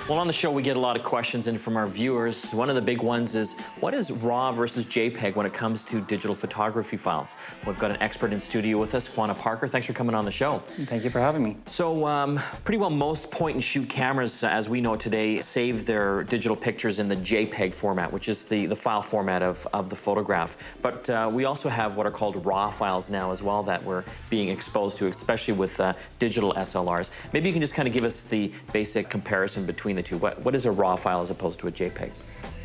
Well, on the show, we get a lot of questions in from our viewers. One of the big ones is, what is RAW versus JPEG when it comes to digital photography files? We've got an expert in studio with us, Quana Parker. Thanks for coming on the show. Thank you for having me. So, pretty well most point-and-shoot cameras, as we know today, save their digital pictures in the JPEG format, which is the file format of the photograph. But we also have what are called RAW files now as well that we're being exposed to, especially with digital SLRs. Maybe you can just kind of give us the basic comparison between the two. What is a RAW file as opposed to a JPEG?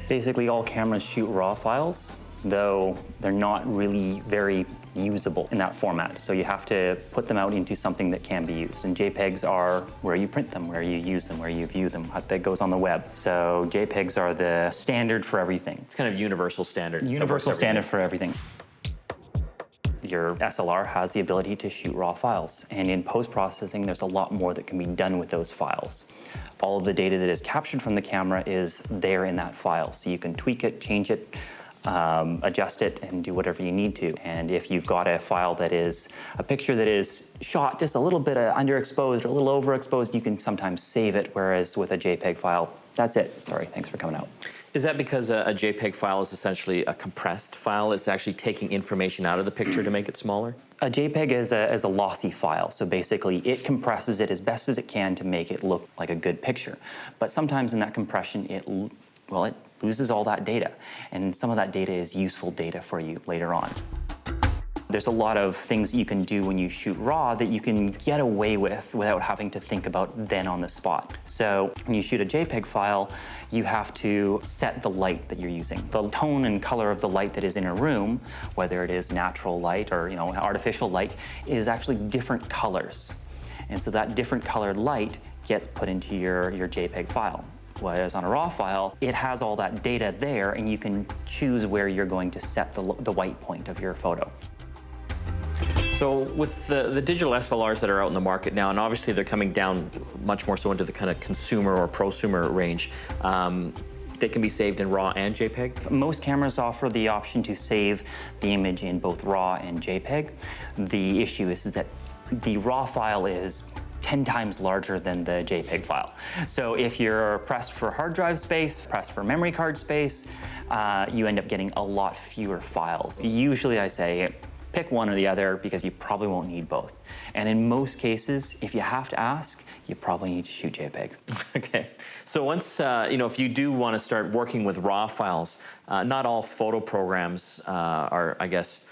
Basically, all cameras shoot RAW files, though they're not really very usable in that format. So you have to put them out into something that can be used. And JPEGs are where you print them, where you use them, where you view them, that goes on the web. So JPEGs are the standard for everything. It's kind of universal standard. Universal standard for everything. Your SLR has the ability to shoot RAW files. And in post-processing, there's a lot more that can be done with those files. All of the data that is captured from the camera is there in that file. So you can tweak it, change it, adjust it, and do whatever you need to. And if you've got a file that is a picture that is shot just a little bit underexposed or a little overexposed, you can sometimes save it, whereas with a JPEG file, that's it. Sorry, thanks for coming out. Is that because a JPEG file is essentially a compressed file? It's actually taking information out of the picture to make it smaller? A JPEG is a lossy file, so basically it compresses it as best as it can to make it look like a good picture. But sometimes in that compression, it loses all that data, and some of that data is useful data for you later on. There's a lot of things that you can do when you shoot RAW that you can get away with without having to think about then on the spot. So when you shoot a JPEG file, you have to set the light that you're using. The tone and color of the light that is in a room, whether it is natural light or artificial light, is actually different colors. And so that different colored light gets put into your JPEG file. Whereas on a RAW file, it has all that data there, and you can choose where you're going to set the white point of your photo. So with the digital SLRs that are out in the market now, and obviously they're coming down much more so into the kind of consumer or prosumer range, they can be saved in RAW and JPEG? Most cameras offer the option to save the image in both RAW and JPEG. The issue is that the RAW file is 10 times larger than the JPEG file. So if you're pressed for hard drive space, pressed for memory card space, you end up getting a lot fewer files. Usually I say, pick one or the other because you probably won't need both. And in most cases, if you have to ask, you probably need to shoot JPEG. Okay. So once, if you do want to start working with RAW files, not all photo programs are, I guess,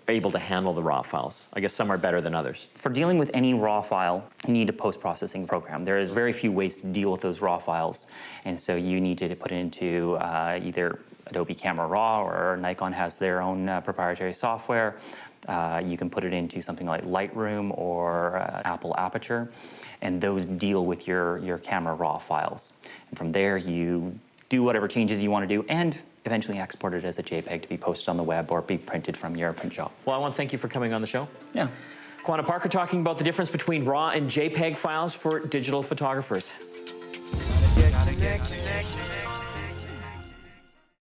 able to handle the RAW files. I guess some are better than others. For dealing with any RAW file, you need a post-processing program. There is very few ways to deal with those RAW files. And so you need to put it into either Adobe Camera Raw, or Nikon has their own proprietary software. You can put it into something like Lightroom or Apple Aperture, and those deal with your camera RAW files. And from there, you do whatever changes you want to do, and eventually export it as a JPEG to be posted on the web or be printed from your print shop. Well, I want to thank you for coming on the show. Yeah. Quana Parker talking about the difference between RAW and JPEG files for digital photographers. GetConnected.